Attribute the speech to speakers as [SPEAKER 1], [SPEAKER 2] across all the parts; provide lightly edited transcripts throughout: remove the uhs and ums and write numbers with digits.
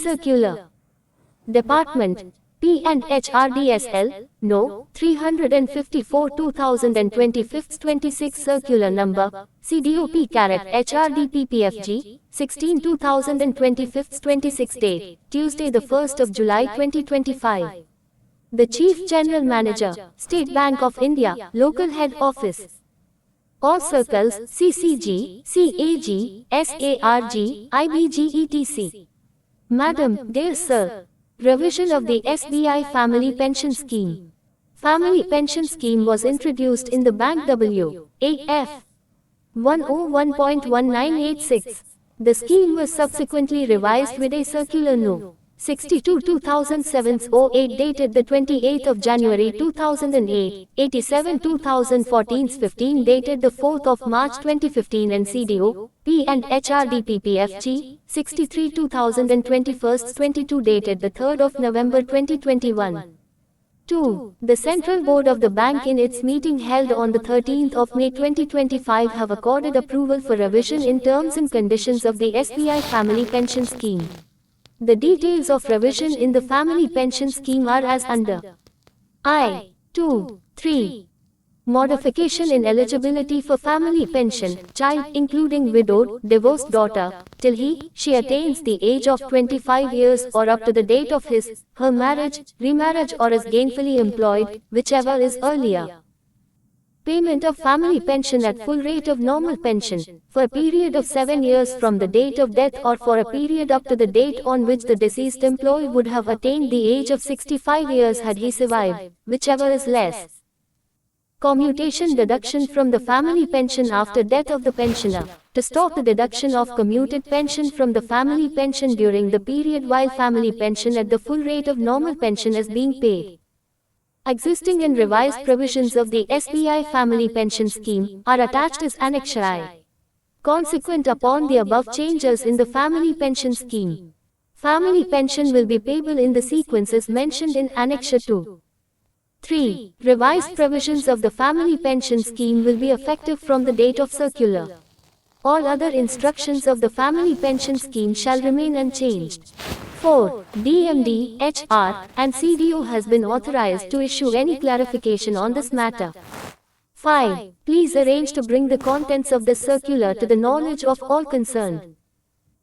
[SPEAKER 1] Circular. Department P&HRDSL, No. 354 2025 26 Circular Number, CDOP-HRDPPFG, 16 2025 26 Date, Tuesday the 1st of July 2025. The Chief General Manager, State Bank of India, Local Head Office. All circles, CCG, CAG, SARG, IBG etc. Madam, dear Sir. Revision of the SBI Family Pension Scheme. Family Pension Scheme was introduced in the Bank W. AF 101.1986. The scheme was subsequently revised with a Circular No. 62/2007-08 dated the 28th of January 2008, 87/2014-15 dated the 4th of March 2015 and CDO, P&HRDPPFG, 63/2021-22 dated the 3rd of November 2021. 2. The Central Board of the Bank in its meeting held on the 13th of May 2025 have accorded approval for revision in terms and conditions of the SBI Family Pension Scheme. The details of revision in the Family Pension Scheme are as under. I. 2. 3. Modification in eligibility for family pension, child including widowed, divorced daughter, till she attains the age of 25 years or up to the date of his, her marriage, remarriage or is gainfully employed, whichever is earlier. Payment of family pension at full rate of normal pension, for a period of 7 years from the date of death or for a period up to the date on which the deceased employee would have attained the age of 65 years had he survived, whichever is less. Commutation deduction from the family pension after death of the pensioner, to stop the deduction of commuted pension from the family pension during the period while family pension at the full rate of normal pension is being paid. Existing and revised provisions of the SBI Family Pension Scheme are attached as Annexure I. Consequent upon the above changes in the Family Pension Scheme, family pension will be payable in the sequences mentioned in Annexure II. 3. Revised provisions of the Family Pension Scheme will be effective from the date of circular. All other instructions of the Family Pension Scheme shall remain unchanged. 4. DMD, HR, and CDO has been authorized to issue any clarification on this matter. 5. Please arrange to bring the contents of this circular to the knowledge of all concerned.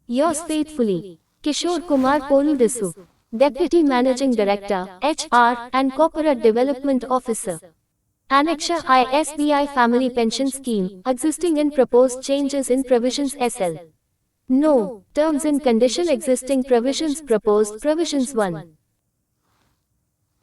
[SPEAKER 1] Yours faithfully, Kishore Kumar Poludesu, Deputy Managing Director, HR, and Corporate Development Officer. Annexure I SBI Family Pension Scheme, existing and proposed changes in provisions SL. No. Terms and condition existing provisions proposed provisions 1.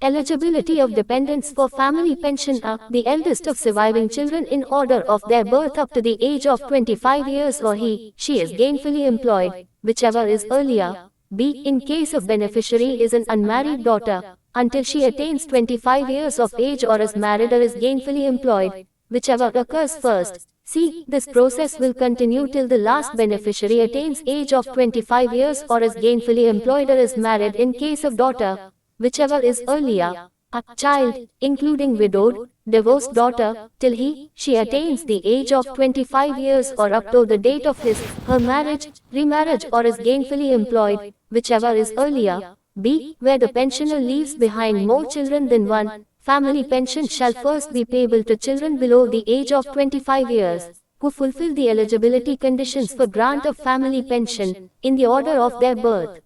[SPEAKER 1] Eligibility of dependents for family pension are the eldest of surviving children in order of their birth up to the age of 25 years or she is gainfully employed, whichever is earlier. B. In case of beneficiary is an unmarried daughter, until she attains 25 years of age or is married or is gainfully employed, whichever occurs first. C. This process will continue till the last beneficiary attains age of 25 years or is gainfully employed or is married in case of daughter, whichever is earlier. A child, including widowed, divorced daughter, till she attains the age of 25 years or up to the date of his, her marriage, remarriage or is gainfully employed, whichever is earlier. B. Where the pensioner leaves behind more children than one, family pension shall first be payable to children below the age of 25 years, who fulfill the eligibility conditions for grant of family pension, in the order of their birth.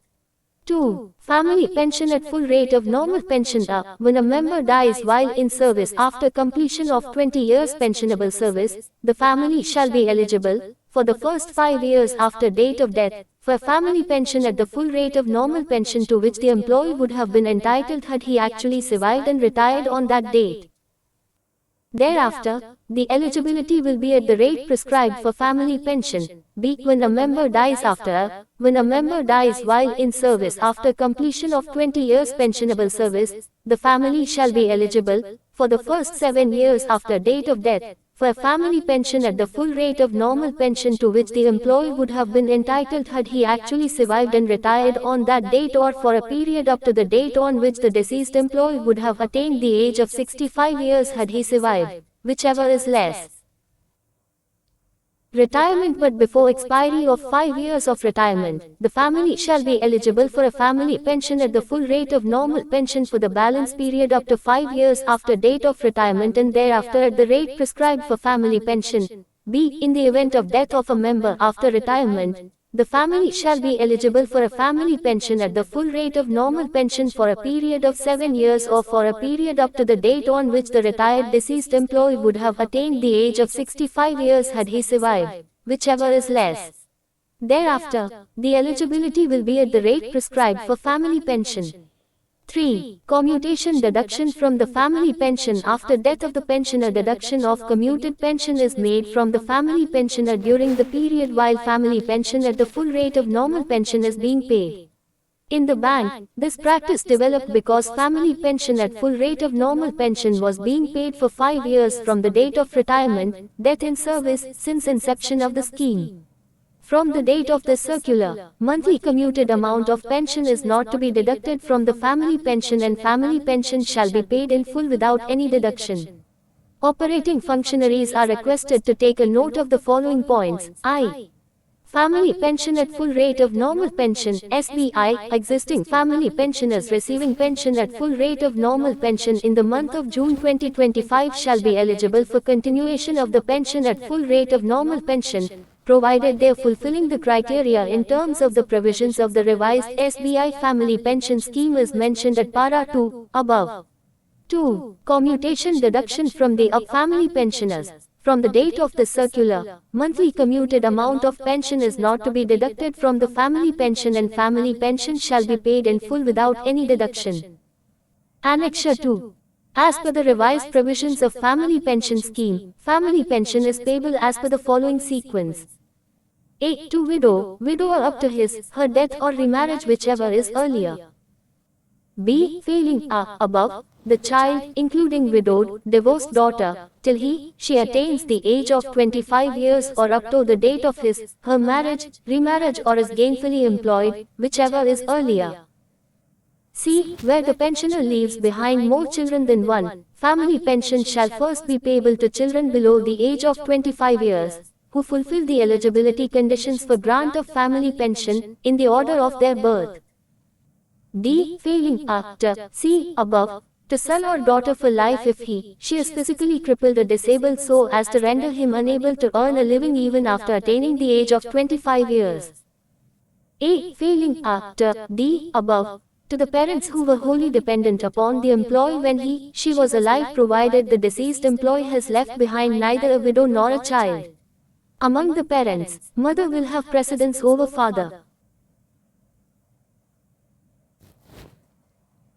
[SPEAKER 1] 2. Family pension at full rate of normal pension are, when a member dies while in service after completion of 20 years pensionable service, the family shall be eligible, for the first 5 years after date of death, for family pension at the full rate of normal pension to which the employee would have been entitled had he actually survived and retired on that date. Thereafter, the eligibility will be at the rate prescribed for family pension. B. When a member dies when a member dies while in service after completion of 20 years pensionable service, the family shall be eligible, for the first 7 years after date of death, for a family pension at the full rate of normal pension to which the employee would have been entitled had he actually survived and retired on that date or for a period up to the date on which the deceased employee would have attained the age of 65 years had he survived, whichever is less. Retirement but before expiry of 5 years of retirement, the family shall be eligible for a family pension at the full rate of normal pension for the balance period up to 5 years after date of retirement and thereafter at the rate prescribed for family pension. B. In the event of death of a member after retirement, the family shall be eligible for a family pension at the full rate of normal pension for a period of 7 years or for a period up to the date on which the retired deceased employee would have attained the age of 65 years had he survived, whichever is less. Thereafter, the eligibility will be at the rate prescribed for family pension. 3. Commutation deduction from the family pension. After death of the pensioner, deduction of commuted pension is made from the family pensioner during the period while family pension at the full rate of normal pension is being paid. In the bank, this practice developed because family pension at full rate of normal pension was being paid for 5 years from the date of retirement, death in service, since inception of the scheme. From the date of the circular, monthly commuted amount of pension is not to be deducted from the family pension and family pension shall be paid in full without any deduction. Operating functionaries are requested to take a note of the following points. I. Family pension at full rate of normal pension, SBI, existing family pensioners receiving pension at full rate of normal pension in the month of June 2025 shall be eligible for continuation of the pension at full rate of normal pension, provided they are fulfilling the criteria in terms of the provisions of the revised SBI family pension scheme as mentioned at para 2, above. 2. Commutation deduction from the family pensioners. From the date of the circular, monthly commuted amount of pension is not to be deducted from the family pension and family pension shall be paid in full without any deduction. Annexure 2. As per the revised provisions of family pension scheme, family pension is payable as per the following sequence. A. To widow, widower up to his, her death or remarriage whichever is earlier. B. Failing above, the child, including widowed, divorced daughter, till he, she attains the age of 25 years or up to the date of his, her marriage, remarriage or is gainfully employed, whichever is earlier. C. Where the pensioner leaves behind more children than one, family pension shall first be payable to children below the age of 25 years, who fulfill the eligibility conditions for grant of family pension, in the order of their birth. D. Failing C. Above, to son or daughter for life if he, she is physically crippled or disabled so as to render him unable to earn a living even after attaining the age of 25 years. A. Failing D. Above, to the parents who were wholly dependent upon the employee when he, she was alive provided the deceased employee has left behind neither a widow nor a child. Among the parents, mother will have precedence over father.